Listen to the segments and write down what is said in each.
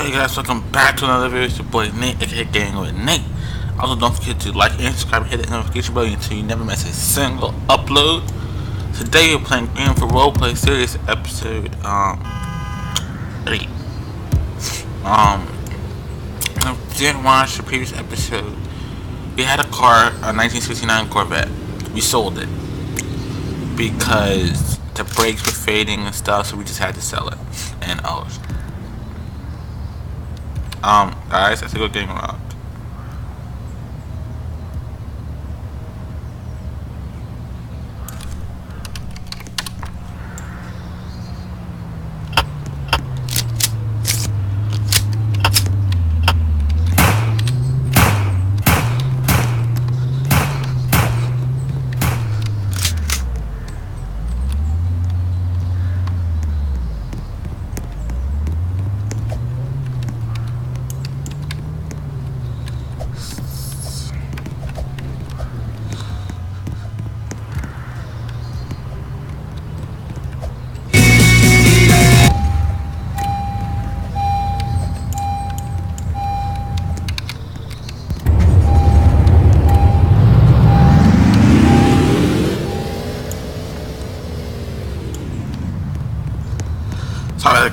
Hey guys, welcome back to another video. It's your boy Nate, aka Gang with Nate. Also, don't forget to like and subscribe, hit that notification bell until you never miss a single upload. Today we're playing greenvile roleplay series episode 8. If you didn't watch the previous episode, we had a car, a 1969 Corvette. We sold it because the brakes were fading and stuff, so we just had to sell it. And guys, I think we're getting robbed.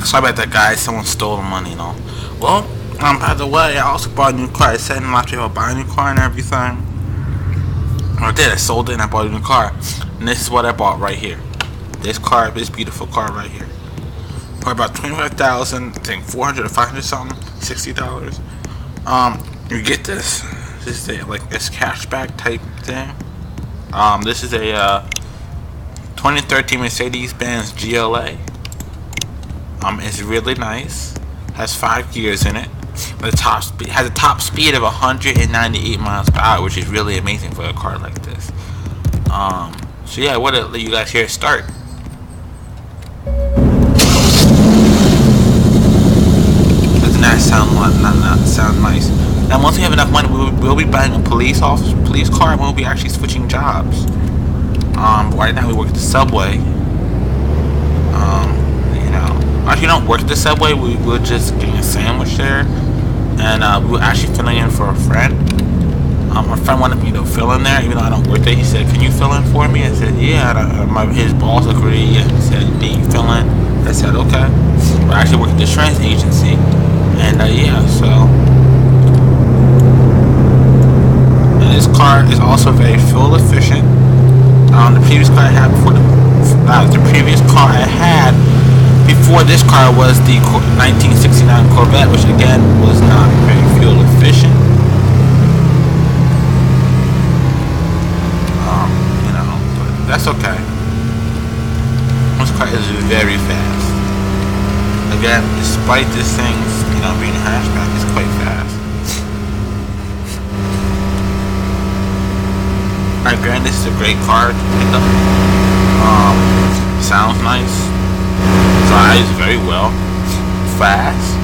Sorry about that, guys. Someone stole the money, you know. Well, by the way, I also bought a new car. I said in the last video I bought a new car and everything. I did. I sold it and I bought a new car. And this is what I bought right here. This car, this beautiful car right here. For about $25,000, I think 400 or 500 something, $60. You get this. This is like this cashback type thing. This is a 2013 Mercedes-Benz GLA. It's really nice. Has 5 gears in it. The top has a top speed of 198 miles per hour, which is really amazing for a car like this. So yeah, I want to let you guys hear it start. Doesn't that sound nice? And once we have enough money, we'll be buying a police car, and we'll be actually switching jobs. Right now we work at the subway. If you don't work at the subway, we were just getting a sandwich there, and we were actually filling in for a friend. My friend wanted me to fill in there, even though I don't work there. He said, "Can you fill in for me?" I said, "Yeah." His boss agreed, and he said, "Do you fill in?" I said, "Okay." But I actually work at the insurance agency, and yeah, so. And this car is also very fuel efficient. The previous car I had before this car was the 1969 Corvette, which again was not very fuel efficient. But that's okay. This car is very fast. Again, despite this thing's, being a hatchback, it's quite fast. Granted, this is a great car to pick up. Sounds nice. Drives very well, fast,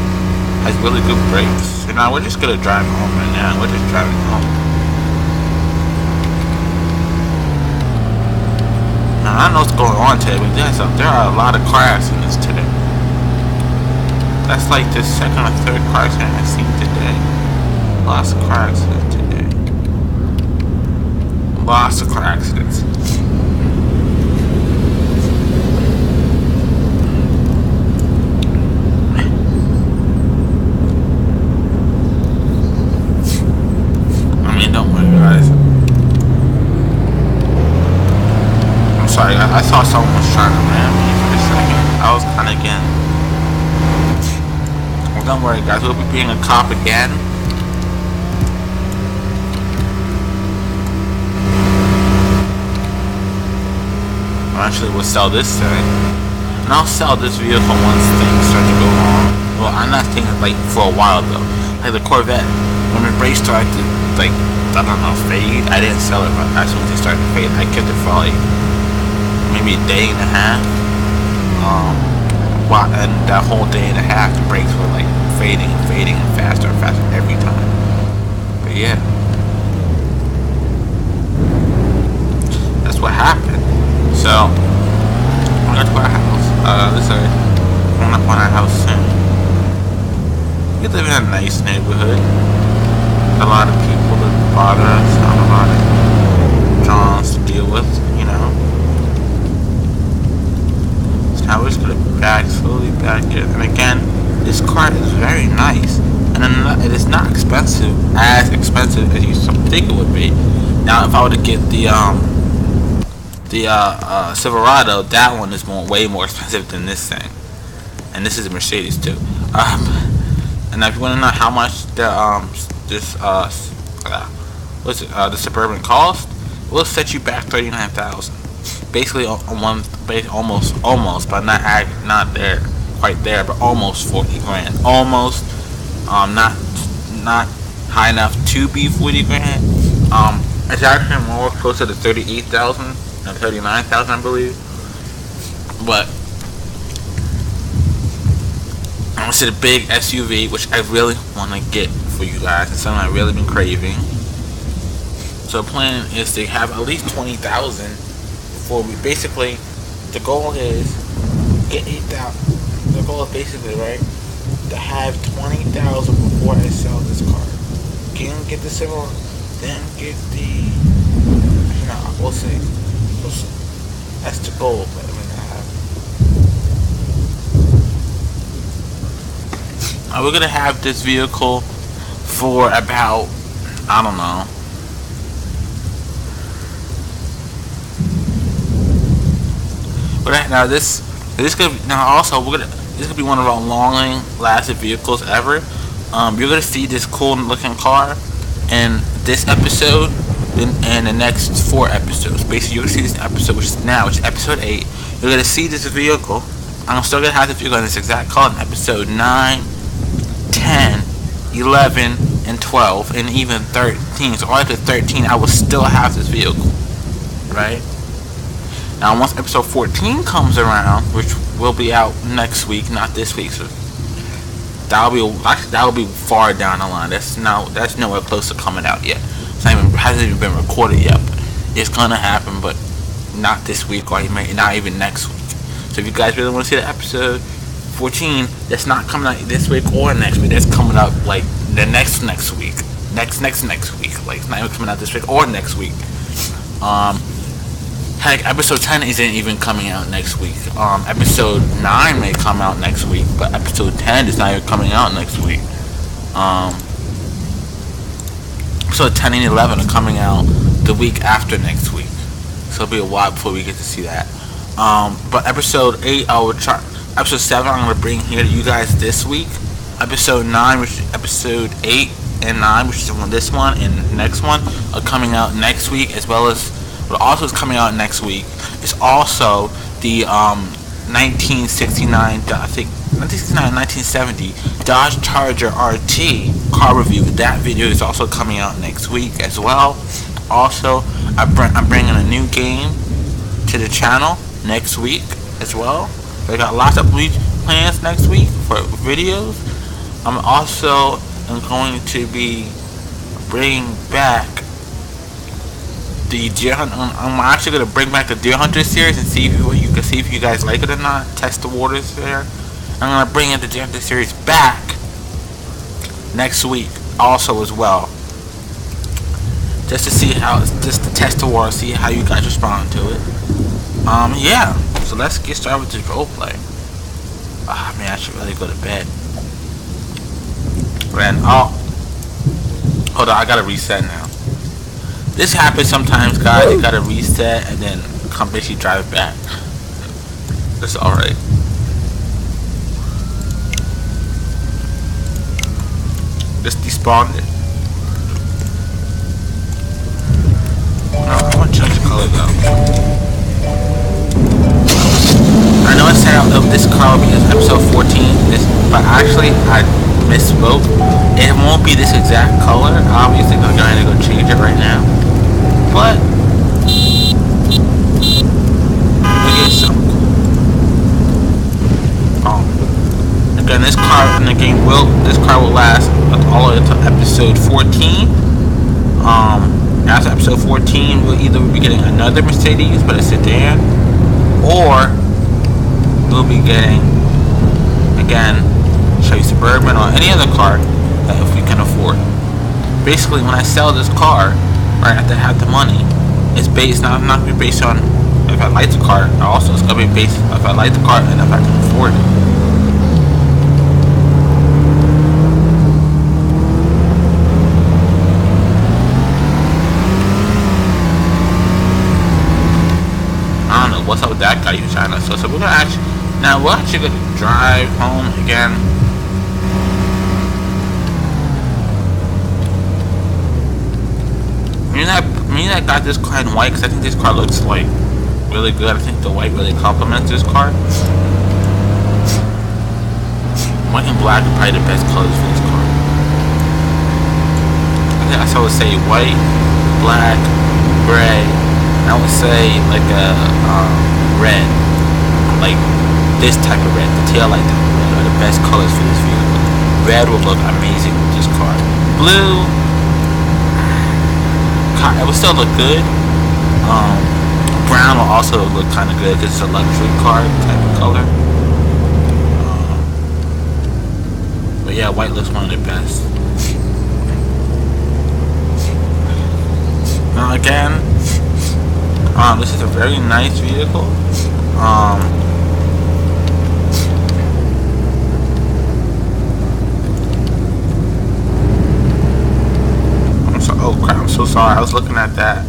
has really good brakes. So now we're just gonna drive home right now. We're just driving home. Now I don't know what's going on today, but there are a lot of car accidents today. That's like the second or third car accident I've seen today. Lots of car accidents today. Lots of car accidents. Sorry, I saw someone was trying to ram me for a second. I was kind of again. Well, don't worry, guys. We'll be being a cop again. Eventually, we'll sell this thing, and I'll sell this vehicle once things start to go wrong. Well, I'm not thinking like for a while though. Like the Corvette, when the brakes started to fade, I didn't sell it. But as soon as they started to fade, I kept it for like maybe a day and a half. And that whole day and a half, the brakes were like fading and faster and faster every time. But yeah, that's what happened. So we got to our house. Coming up on our house soon. We live in a nice neighborhood. A lot of people that bother us, not a lot of Johns to deal with, you know. So now we're just gonna slowly back it. And again, this car is very nice, and it is not as expensive as you think it would be. Now, if I were to get the Silverado, that one is way more expensive than this thing, and this is a Mercedes too. And if you want to know how much the the Suburban cost, we'll set you back $39,000. Basically, almost, but not there, quite there, but almost 40 grand. Almost, not high enough to be 40 grand. It's actually more closer to 38,000 than 39,000, I believe. But it's a big SUV, which I really want to get for you guys. It's something I've really been craving. So the plan is to have at least 20,000 before we basically. The goal is get 8,000. The goal is basically to have 20,000 before I sell this car. Get the Silver, then get the. We'll see. That's the goal. But we're gonna have this vehicle for about, I don't know, this is gonna be, this could be one of our long-lasting vehicles ever. You're gonna see this cool-looking car in this episode and the next 4 episodes. Basically, you're gonna see this episode, which is episode 8. You're gonna see this vehicle. I'm still gonna have the vehicle in this exact color in episode 9, 10, 11, and 12, and even 13. So all after 13, I will still have this vehicle, right? Now, once episode 14 comes around, which will be out next week, not this week, so that will be far down the line. That's nowhere close to coming out yet. Hasn't even been recorded yet. But it's gonna happen, but not this week, or not even next week. So if you guys really want to see the episode 14, that's not coming out this week or next week. That's coming out like the next week. Next week. Like, it's not even coming out this week or next week. Heck, episode 10 isn't even coming out next week. Episode 9 may come out next week, but episode 10 is not even coming out next week. Episode 10 and 11 are coming out the week after next week. So it'll be a while before we get to see that. But episode 8, episode 7, I'm going to bring here to you guys this week. Episode 9, which is episode 8 and 9, which is this one and the next one, are coming out next week, as well as what also is coming out next week is also the 1969, 1970 Dodge Charger RT car review. That video is also coming out next week as well. Also, I'm bringing a new game to the channel next week as well. We got lots of plans next week for videos. I'm also going to be bringing back the Deer Hunter. I'm actually going to bring back the Deer Hunter series and see if you guys like it or not. Test the waters there. I'm going to bring in the Deer Hunter series back next week also as well. Just to test the water, see how you guys respond to it. Yeah. So let's get started with this roleplay. Man, I should really go to bed. Hold on, I gotta reset now. This happens sometimes, guys. You gotta reset and then basically drive back. That's alright. Just despawned it. I want to change the color though. I know I said this car will be episode 14, but actually I misspoke. It won't be this exact color. Obviously, I'm going to go change it right now. But we get some. Again, this car in the game this car will last all the way to episode 14. After episode 14, we'll either be getting another Mercedes, but a sedan, or we'll be getting, again, Chevy Suburban, or any other car that if we can afford. Basically, when I sell this car, right after I have the money, it's based not gonna be based on if I like the car. Also, it's gonna be based if I like the car and if I can afford it. I don't know what's up with that guy. He's trying to. So we're gonna we're actually gonna drive home again. Me that got this car in white because I think this car looks like really good. I think the white really complements this car. White and black are probably the best colors for this car. I guess I would say white, black, gray. And I would say like a red, like this type of red, the tail light type of red are the best colors for this vehicle. Red will look amazing with this car. Blue, it will still look good. Brown will also look kind of good because it's a luxury car type of color. But yeah, white looks one of the best. Now again, this is a very nice vehicle. Oh crap, I'm so sorry. I was looking at that.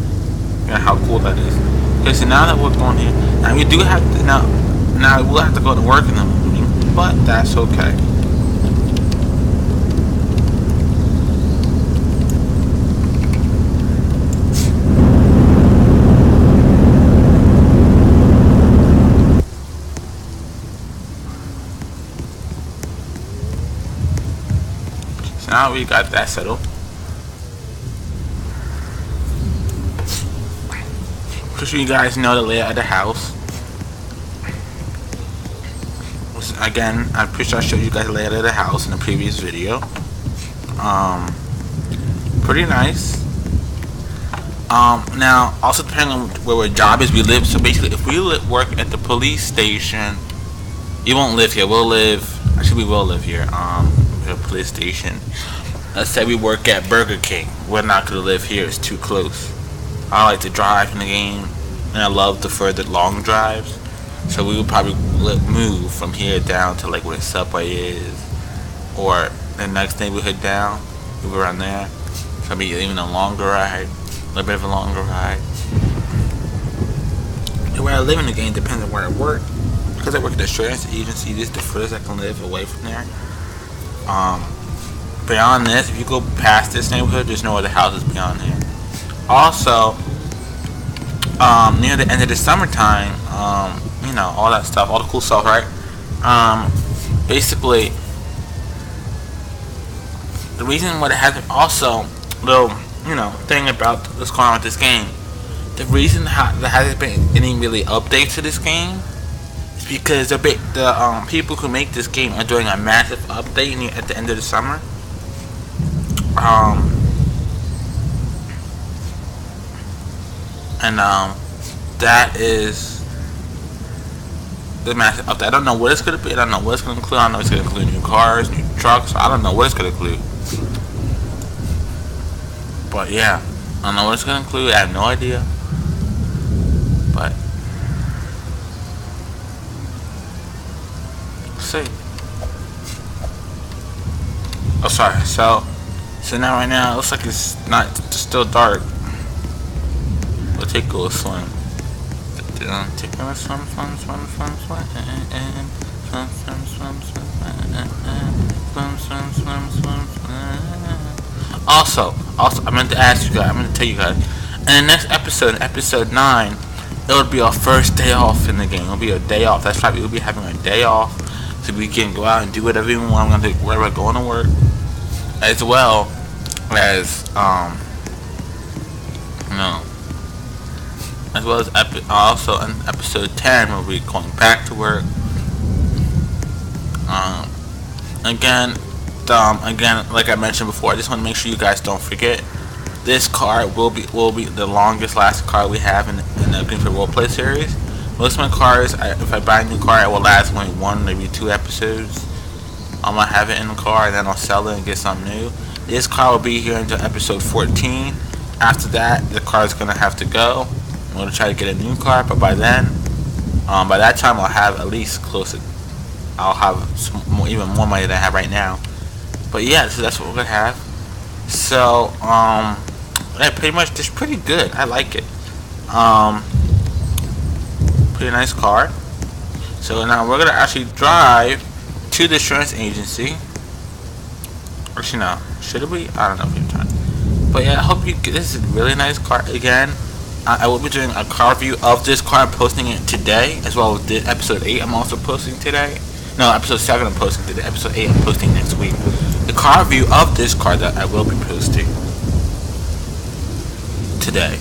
Yeah, how cool that is. Okay, so now that we're going here, now we do have to, now we'll have to go to work in the morning, but that's okay. So now we got that settled. Just so you guys know the layout of the house. Again, I'm pretty sure I showed you guys the layout of the house in the previous video. Pretty nice. Now, also depending on where our job is, we live. So basically, if we work at the police station, you won't live here. We'll live. Actually, we will live here. At a police station. Let's say we work at Burger King. We're not gonna live here. It's too close. I like to drive in the game, and I love the further long drives. So we would probably move from here down to like where the subway is, or the next neighborhood down, move around there. So it'll be even a longer ride, a little bit of a longer ride. And where I live in the game depends on where I work. Because I work at the insurance agency, this is the furthest I can live away from there. Beyond this, if you go past this neighborhood, there's no other houses beyond here. Also, near the end of the summertime, you know, all that stuff, all the cool stuff, right? Basically, the reason what it has also, little, you know, thing about what's going on with this game, the reason there hasn't been any really updates to this game is because the people who make this game are doing a massive update at the end of the summer. That is the massive update. I don't know what it's gonna be. I don't know what it's gonna include. I don't know if it's gonna include new cars, new trucks. I don't know what it's gonna include. But yeah, I don't know what it's gonna include. I have no idea. But let's see. Oh, sorry. So now right now it looks like it's still dark. We'll take a little swim. Take a swim. Also, I meant to ask you guys. I meant to tell you guys. In the next episode, episode 9, it would be our first day off in the game. It'll be a day off. That's right. We'll be having a day off, so we can go out and do whatever we want. I'm gonna take wherever we're going to work, as well as as well as also in episode 10 we'll be going back to work. Again, like I mentioned before, I just want to make sure you guys don't forget, this car will be the longest lasting car we have in the Greenville Roleplay series. Most of my cars, if I buy a new car, it will last only 1, maybe 2 episodes. I'm gonna have it in the car and then I'll sell it and get something new. This car will be here until episode 14. After that, the car is gonna have to go. I'm gonna try to get a new car, but by then, by that time, I'll have at least close to. I'll have even more money than I have right now. But yeah, so that's what we're gonna have. So yeah, pretty much just pretty good. I like it. Pretty nice car. So now we're gonna actually drive to the insurance agency. Actually, no, should it be? I don't know if you're trying. But yeah, I hope you. This is a really nice car. Again, I will be doing a car review of this car. I'm posting it today, as well as the episode 8. I'm also posting today. No, episode 7 I'm posting today. Episode 8 I'm posting next week. The car review of this car that I will be posting today.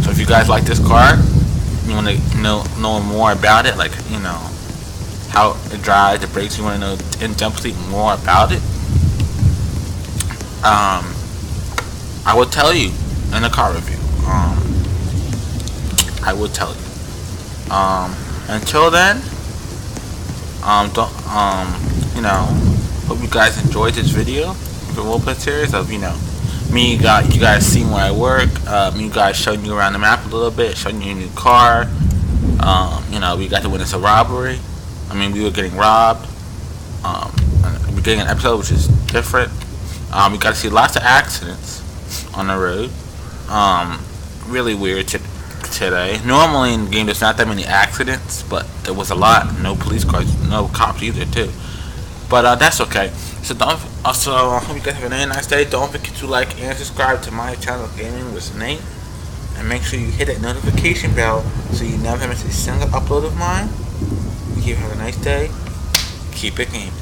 So if you guys like this car, you want to know more about it, like how it drives, the brakes, you want to know in depthly more about it, I will tell you in the car review. I will tell you. Until then, hope you guys enjoyed this video, the roleplay series of me, you guys seeing where I work, me, you guys showing you around the map a little bit, showing you a new car. We got to witness a robbery. We were getting robbed. We're getting an episode which is different. We got to see lots of accidents on the road. Really weird today. Normally in the game there's not that many accidents, but there was a lot. No police cars, no cops either too. But that's okay. So I hope you guys have a very nice day. Don't forget to like and subscribe to my channel, Gaming with Nate, and make sure you hit that notification bell so you never miss a single upload of mine. You have a nice day. Keep it gaming.